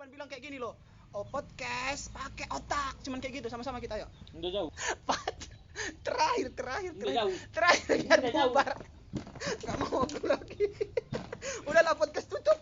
cuman bilang kayak gini loh. Oh, podcast pakai otak, cuman kayak gitu, sama-sama kita, yuk. Udah jauh. Terakhir jauh. biar bubar. Gak mau aku lagi. Udahlah, podcast tutup.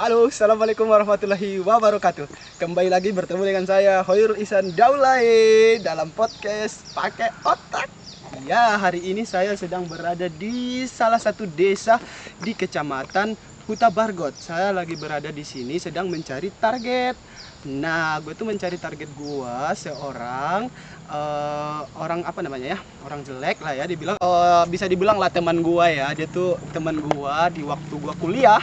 Halo, assalamualaikum warahmatullahi wabarakatuh. Kembali lagi bertemu dengan saya Hoirul Ihsan Daulay dalam podcast pakai otak. Ya, hari ini saya sedang berada di salah satu desa di Kecamatan Huta Bargot. Saya lagi berada di sini sedang mencari target. Nah, gue tuh mencari target gue seorang orang apa namanya ya, orang jelek lah ya, dibilang bisa dibilang lah teman gue ya. Dia tuh teman gue di waktu gue kuliah.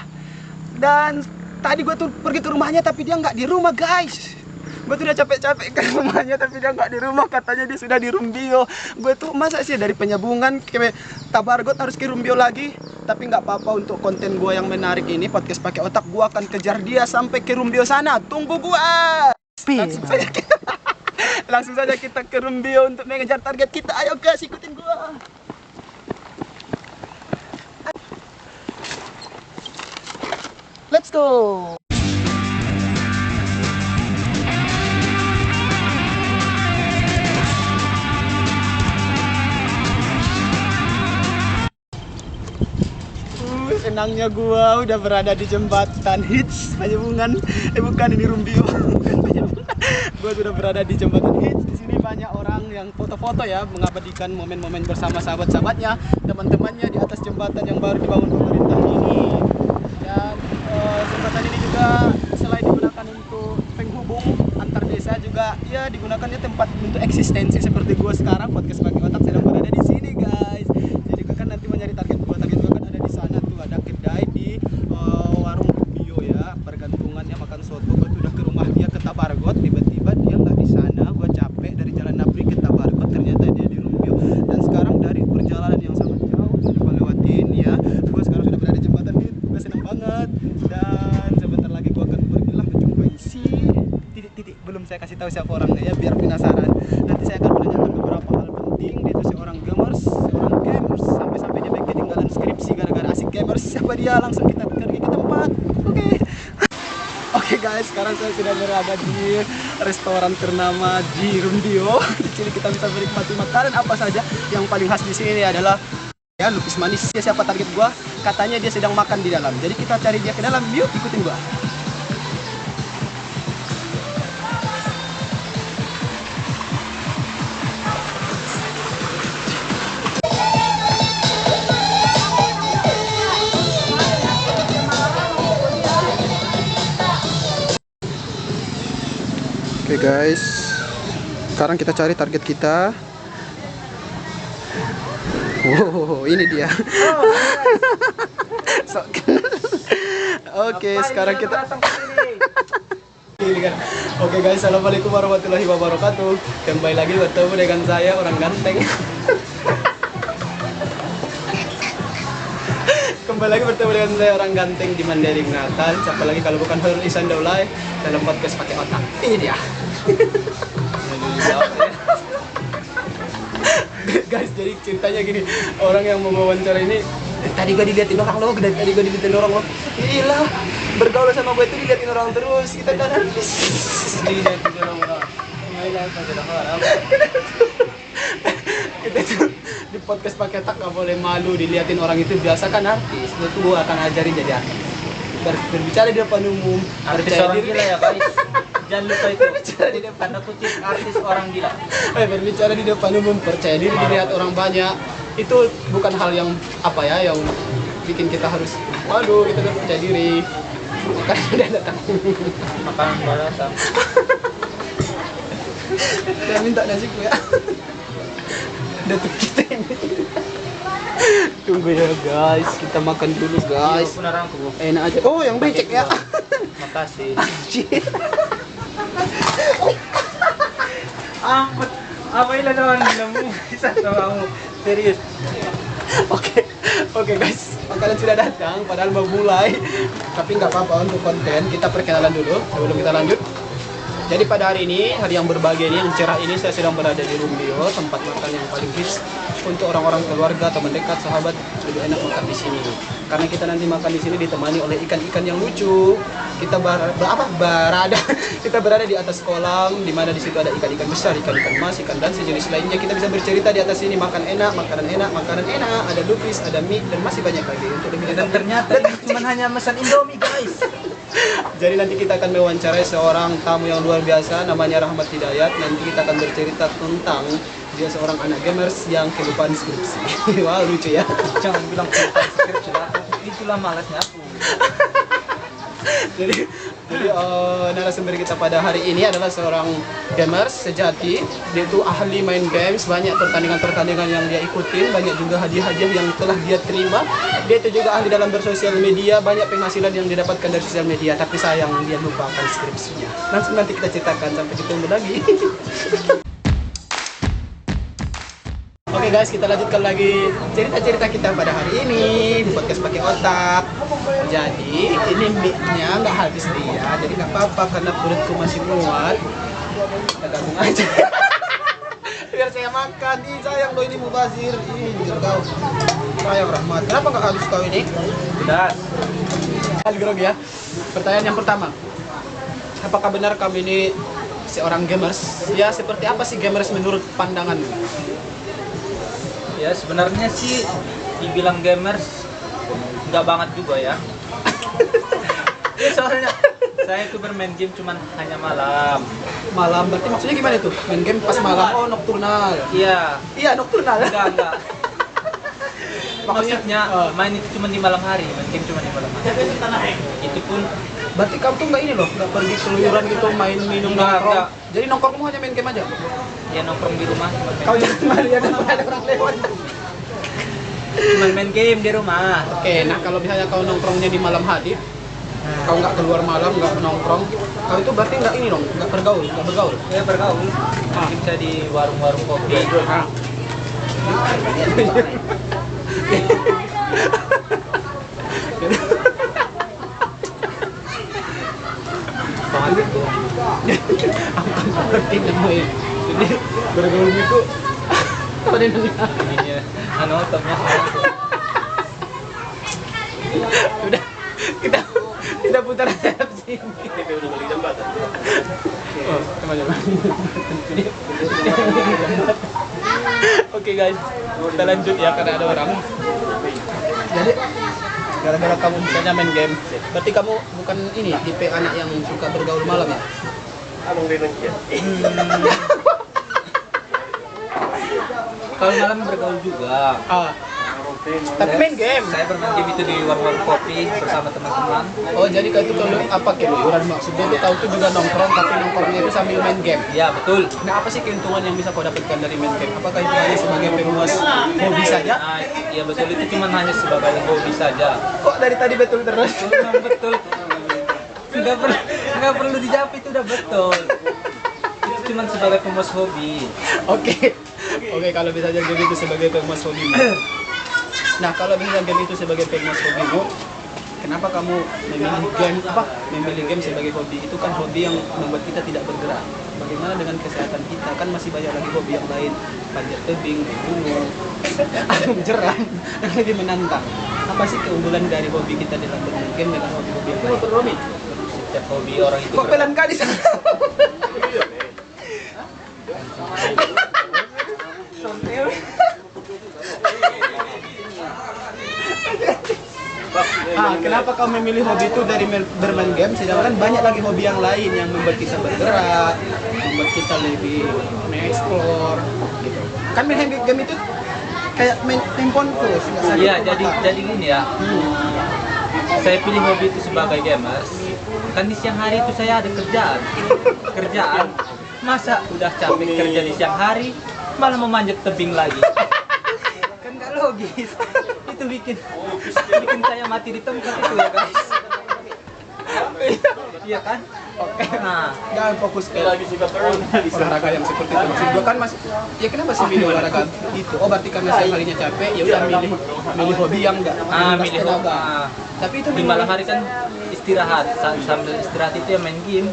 Dan tadi gue tuh pergi ke rumahnya tapi dia nggak di rumah, guys. Gue tuh udah capek-capek ke rumahnya tapi dia nggak di rumah, katanya dia sudah di Rumbio. Gue tuh masa sih dari Penyambungan ke Tabargot harus ke Rumbio lagi. Tapi nggak apa-apa, untuk konten gue yang menarik ini, podcast pakai otak, gue akan kejar dia sampai ke Rumbio sana. Tunggu gue. Langsung saja kita ke Rumbio untuk mengejar target kita. Ayo guys, ikutin gue. Let's go. Senangnya gua udah berada di jembatan Hits Penyambungan. Bukan, ini Rumbio. Gua sudah berada di jembatan Hits. Di sini banyak orang yang foto-foto ya, mengabadikan momen-momen bersama sahabat-sahabatnya, teman-temannya di atas jembatan yang baru dibangun pemerintah ini. Dan jembatan ini juga selain digunakan untuk penghubung antar desa, juga ya digunakannya tempat untuk eksistensi seperti gua sekarang, podcast pakai otak sedang berada di sini, guys. Jadi gua kan nanti mencari target gua kan ada di sana tuh, ada kedai di warung Rumbio ya, pergantungannya makan soto. Gua tuh udah ke rumah dia ke Tabargot, tiba-tiba dia nggak di sana. Gua capek dari Jalan Napri ke Tabargot, ternyata dia di Rumbio. Dan sekarang dari perjalanan yang sangat jauh sudah lewatin ya, gua sekarang sudah berada di jembatan ini. Gue senang banget, dan sebentar lagi gue akan pergilah menjumpai si titik-titik. Belum saya kasih tahu siapa orangnya ya, biar penasaran. Nanti saya akan menanyakan beberapa hal penting. Dia itu seorang gamers, sampai-sampai dia baik ketinggalan skripsi gara-gara asik gamers. Siapa dia? Langsung kita pergi ke tempat. Oke guys, sekarang saya sudah berada di restoran ternama di Rumbio. Di sini kita bisa menikmati makanan apa saja. Yang paling khas di sini adalah ya, lupis manis. Siapa target gua? Katanya dia sedang makan di dalam. Jadi kita cari dia ke dalam. Yuk, ikutin gua. Oke guys, sekarang kita cari target kita. Wow, ini dia. Oke, sekarang kita. Oke guys, assalamualaikum warahmatullahi wabarakatuh. Kembali lagi bertemu dengan saya, orang ganteng. Kembali lagi bertemu dengan saya, orang ganteng di Mandailing Natal. Siapa lagi kalau bukan Hoirul Ihsan Daulay dalam podcast pakai otak. Ini dia. Guys, jadi ceritanya gini, orang yang mau wawancara ini tadi gue diliatin orang loh, gila, bergaul sama gue itu diliatin orang terus. Kita kan artis diliatin orang kita tuh di podcast pakai otak nggak boleh malu diliatin orang, itu biasa kan artis. Itu gue akan ajarin jadi artis, berbicara di depan umum, Artis orang gila ya guys. Jangan lupa itu. Berbicara di depan kutip artis orang gila. Berbicara di depan umum, percaya diri, dilihat orang banyak. itu bukan hal yang apa ya, yang bikin kita harus waduh kita udah percaya diri. Maka sudah datang. Makanan balasan. Udah minta nasiku ya. Datuk kita ini. Tunggu ya guys, kita makan dulu guys. Iya, beneran aku. Enak aja. Oh, yang becek ya. Makasih. Anjir. Ampun. Apa ilan naman kamu? Bisa tahu kamu. Serius. Oke, oke guys, makanan sudah datang, padahal mau mulai, tapi nggak apa-apa untuk konten. Kita perkenalan dulu sebelum kita lanjut. Jadi pada hari ini, hari yang berbahagia ini, yang cerah ini, saya sedang berada di Rumbio, tempat makan yang paling hits untuk orang-orang keluarga, teman dekat, sahabat, lebih enak makan di sini. Karena kita nanti makan di sini ditemani oleh ikan-ikan yang lucu. Kita berada, kita berada di atas kolam, di mana di situ ada ikan-ikan besar, ikan-ikan emas, ikan dan sejenis lainnya. Kita bisa bercerita di atas sini, makan enak, makanan enak, makanan enak, ada lupis, ada mie, dan masih banyak lagi. Untuk lebih Dan ternyata ini cuma hanya pesan Indomie guys. Jadi nanti kita akan mewawancarai seorang tamu yang luar biasa, namanya Rahmat Hidayat. Nanti kita akan bercerita tentang dia seorang anak gamers yang kelupaan skripsi. Wah lucu ya. Jangan bilang skripsi lah. Itulah malasnya aku. jadi narasumber kita pada hari ini adalah seorang gamers sejati. Dia itu ahli main games, banyak pertandingan-pertandingan yang dia ikutin, banyak juga hadiah-hadiah yang telah dia terima. Dia itu juga ahli dalam bersosial media, banyak penghasilan yang didapatkan dari sosial media, tapi sayang dia lupakan skripsinya. Langsung nanti kita ceritakan, sampai ketemu lagi. Oke guys, kita lanjutkan lagi cerita-cerita kita pada hari ini di podcast pakai otak. Jadi ini mic-nya nggak habis dia, jadi nggak apa-apa karena perutku masih muat. Kita gabung aja. Biar saya makan. Ih sayang lo ini mubazir. Ih jujur kau. Sayang Rahmat. Kenapa nggak habis kau ini? Pedas. Algrog ya. Pertanyaan yang pertama. Apakah benar kamu ini seorang gamers? Ya seperti apa sih gamers menurut pandanganmu? Ya sebenarnya sih dibilang gamers nggak banget juga ya. Ya soalnya saya itu bermain game cuman hanya malam. Malam berarti maksudnya gimana itu? Main game pas malam? Oh nocturnal. Iya. Iya nocturnal. Enggak. Maksudnya main itu cuma di malam hari, main game cuma di malam hari. Itu pun Berarti kamu tuh nggak ini loh, nggak pergi keluyuran gitu main minum Nggak, nongkrong. nggak. Jadi nongkrongmu hanya main game aja. ya nongkrong di rumah. Kau jangan malu ya ada orang lewat. Cuman main game di rumah. Oke, nah kalau misalnya kau nongkrongnya di malam hari, kau nggak keluar malam, nggak nongkrong, kau itu berarti nggak ini dong, nggak bergaul. Ya bergaul. Bisa di warung-warung kopi. Ah. Soalnya tuh, aku kan seperti namanya. Jadi bergaul itu, apa dia namanya? Ininya, topnya Udah, kita putar sayap sini. udah beli jembatan. Oh, teman-teman. Oke guys, kita lanjut ya karena ada orang. Jadi gara-gara kamu misalnya main game, berarti kamu bukan ini tipe anak yang suka bergaul malam ya? Kalau malam bergaul juga. Tapi main game. Saya bermain game itu di warung-warung kopi bersama teman-teman. Oh jadi kau itu kalau apa keluyuran maksudnya tuh tahu tuh juga nongkrong tapi nongkrongnya itu sambil main game. Ya betul. Nah apa sih keuntungan yang bisa kau dapatkan dari main game? Apakah itu hanya sebagai pemuas hobi saja? Nah, ya betul itu cuma hanya sebagai hobi saja. Kok dari tadi betul terus? Memang betul. Nggak perlu dijawab itu udah betul. Itu cuma sebagai pemuas hobi. Oke, kalau misalnya game itu sebagai pemuas hobi. Nah, kalau misalnya game itu sebagai pemuas hobimu, kenapa kamu memilih game sebagai hobi? Itu kan hobi yang membuat kita tidak bergerak. Bagaimana dengan kesehatan kita? Kan masih banyak lagi hobi yang lain, panjat tebing, naik gunung, jeram, yang lebih menantang. Apa sih keunggulan dari hobi kita dalam bermain game dengan hobi-hobi yang lain? Setiap hobi orang itu Kok pelan kali sana? Kenapa kau memilih hobi itu dari bermain game? Sedangkan banyak lagi hobi yang lain yang membuat kita bergerak, membuat kita lebih mengeksplor, gitu. Kan main game itu kayak main handphone terus nggak sakit Iya, ke mata. jadi gini ya. Saya pilih hobi itu sebagai gamers. Kan di siang hari itu saya ada kerjaan. Masa udah capek kerja di siang hari, malah memanjat tebing lagi. Kan nggak logis. Itu bikin saya mati di tempat itu ya guys. Iya kan? Oke. Nah, Jangan fokus ke olahraga yang seperti itu. Maksud gua kan masih, ya kenapa sih milih olahraga itu? Oh berarti karena saya kalinya capek, ya udah milih hobi yang enggak milih hobi. Tapi itu Di malam hari kan istirahat, sambil istirahat itu ya main game.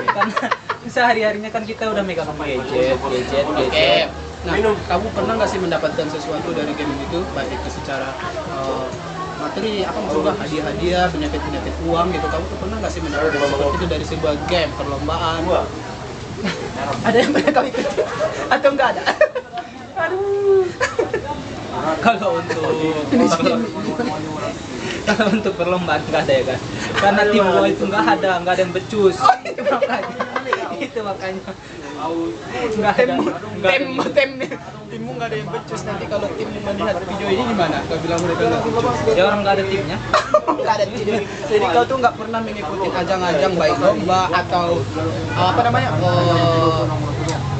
Kan sehari-harinya kan kita udah megang gadget. Oke. Nah, kamu pernah nggak sih mendapatkan sesuatu dari game itu, baik itu secara materi, apa maksudnya hadiah-hadiah, penyakit uang gitu? Kamu tuh pernah nggak sih mendapatkan seperti itu dari sebuah game, perlombaan? Ada yang pernah kamu ikuti? Atau nggak ada? Aduh. Kalau untuk perlombaan nggak ada ya kan? Karena tim gua itu nggak ada yang becus. Itu makanya nggak ada Timmu nggak ada yang becus. Nanti kalau tim melihat video ini gimana? Kau bilang mereka nggak becus. ya orang nggak ada timnya. Nggak ada tim. Jadi kau tuh nggak pernah mengikuti ajang-ajang baik lomba atau apa namanya?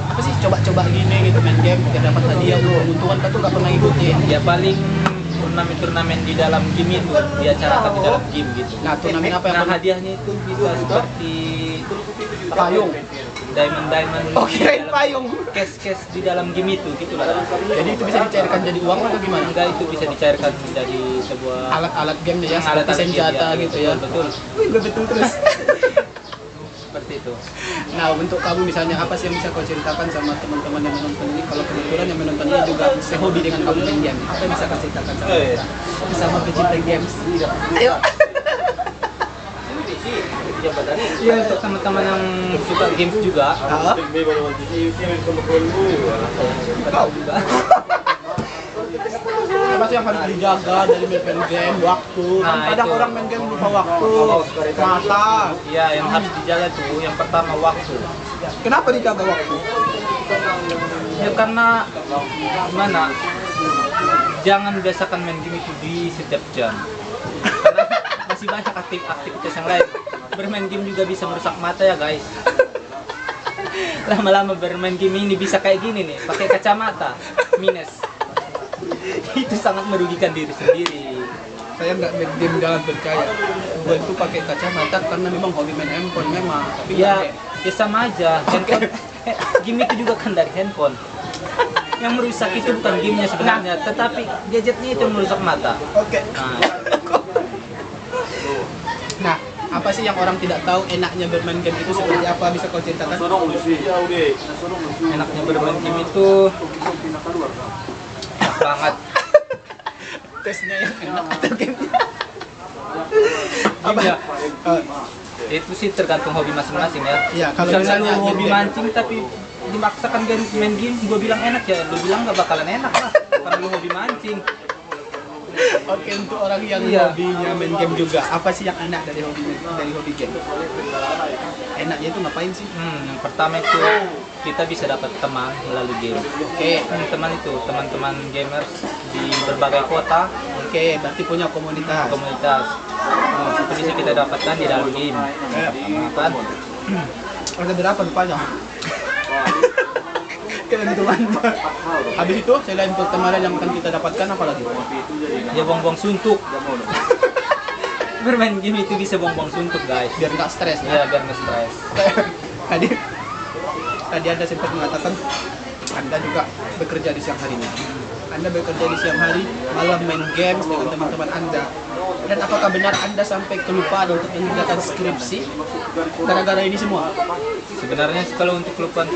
Apa sih coba-coba gini gitu main game biar dapat hadiah keuntungan, kau tuh nggak pernah ikuti. Ya paling turnamen di dalam game itu diacarakan di dalam game gitu. Nah, turnamen apa yang Nah, pernah? hadiahnya itu bisa seperti Payung. diamond Oh, kirain payung. cash di dalam game itu gitu lah. Jadi itu bisa dicairkan jadi uang atau gimana? Enggak, itu bisa dicairkan menjadi sebuah Alat-alat game ya, seperti alat-alat game, senjata ya. gitu ya. Betul. Wih, gue betul terus. Seperti itu. Nah, untuk kamu misalnya apa sih yang bisa kau ceritakan sama teman-teman yang menonton ini? Kalau kebetulan yang menonton ini juga sehobi dengan kamu main game, apa yang bisa kau ceritakan sama mereka? Sama pecinta games. Ayo. Ya, untuk teman-teman yang suka games juga. Ah? Tahu juga. Apa sih yang harus dijaga dari main game, waktu? Kan Nah, kadang itu. orang main game lupa waktu, mata. Ya, yang harus dijaga tuh yang pertama waktu. Kenapa dijaga waktu? Ya karena gimana? Jangan biasakan main game itu di setiap jam. Karena masih banyak aktivitas yang lain. Bermain game juga bisa merusak mata ya guys. Lama-lama bermain game ini bisa kayak gini nih, pakai kacamata minus. Itu sangat merugikan diri sendiri. Saya nggak main game, jangan percaya. Gue itu pakai kacamata karena memang hobi main handphone memang. Tapi Ya, ya sama aja. Handphone, game itu juga kan dari handphone. Yang merusak itu bukan gamenya sebenarnya, tetapi gadgetnya itu yang merusak mata. Oke. Nah, Nah, apa sih yang orang tidak tahu enaknya bermain game itu seperti apa? Bisa kau ceritakan? enaknya bermain game itu enak banget. Tesnya yang enak atau gamenya? Game ya, Eh, itu sih tergantung hobi masing-masing ya. Iya, kalau misalnya misalnya lu hobi game-game. mancing tapi dimaksakan main game, gue bilang enak ya, lu bilang gak bakalan enak lah. Karena lu hobi mancing. Oke, untuk orang yang Iya. hobinya main game juga, apa sih yang enak dari hobi game? Enaknya itu ngapain sih? Yang pertama itu kita bisa dapat teman melalui game. Oke, Teman-teman gamers di berbagai kota, oke, berarti punya komunitas. komunitas. Itu bisa kita dapatkan di dalam game. Kan? Ada berapa rupanya? Ketentuan. Habis itu, selain pertemanan yang akan kita dapatkan, apa lagi? Ya buang-buang suntuk. Bermain game itu bisa buang-buang suntuk guys. Biar nggak stres ya. Ya biar nggak stres. tadi tadi Anda sempat mengatakan Anda juga bekerja di siang harinya. Anda bekerja di siang hari, malam main games dengan teman-teman Anda. Dan apakah benar Anda sampai kelupaan untuk mengerjakan skripsi gara-gara ini semua? Sebenarnya sih kalau untuk kelupaan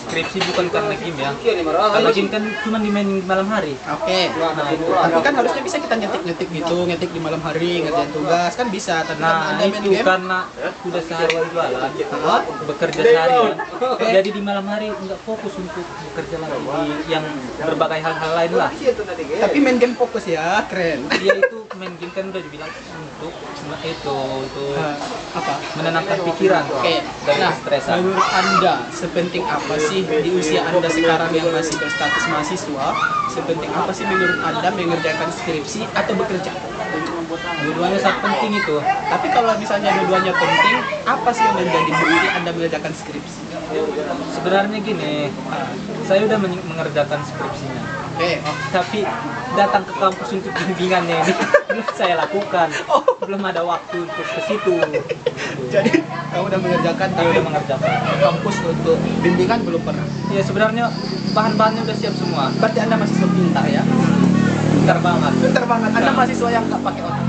skripsi bukan karena game ya. Karena game kan cuma dimainin di malam hari. Oke. Nah itu. Tapi kan harusnya bisa kita ngetik-ngetik gitu, ngetik di malam hari, ngerjain tugas kan bisa. Tapi karena Nah Anda main itu game, karena udah seharian jualan, Hah? bekerja seharian. Jadi di malam hari nggak fokus untuk bekerja lagi di yang berbagai hal-hal lain lah. Tapi main game fokus ya, keren. Dia itu main game kan udah dibilang untuk itu Apa? menenangkan pikiran Oke, dari nah stresan. menurut Anda sepenting apa sih di usia Anda sekarang yang masih berstatus mahasiswa, sepenting apa sih menurut Anda mengerjakan skripsi atau bekerja? Dua-duanya sangat penting itu. Tapi kalau misalnya dua-duanya penting, apa sih yang menjadi bukti Anda mengerjakan skripsi? Sebenarnya gini, saya udah mengerjakan skripsinya. Oke, Tapi datang ke kampus untuk bimbingannya ini belum saya lakukan. Belum ada waktu untuk ke situ. jadi kamu udah mengerjakan Saya tapi udah mengerjakan. kampus untuk bimbingan belum pernah. Ya sebenarnya bahan-bahannya udah siap semua. Berarti Anda mahasiswa pintar ya? Pintar banget. Pintar banget. Anda Nah. mahasiswa yang nggak pakai otak.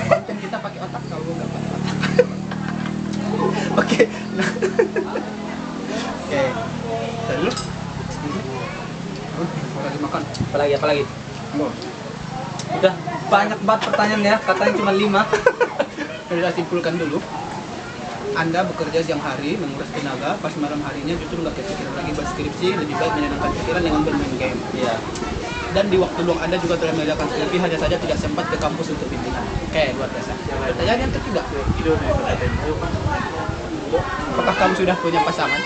Konten kita pakai otak, kalau nggak pakai otak. Oke. Nah. Oke. Tadi dulu. Lagi makan. Apalagi? Udah banyak banget pertanyaan ya. Katanya cuma 5. Kita simpulkan dulu. Anda bekerja siang hari menguras tenaga, pas malam harinya justru nggak kepikiran lagi buat skripsi, lebih baik menyenangkan pikiran dengan bermain game. Iya. Dan di waktu luang Anda juga telah mengerjakan skripsi, hanya saja tidak sempat ke kampus untuk bimbingan. Oke, luar biasa. Pertanyaan yang ketiga. Apakah kamu sudah punya pasangan?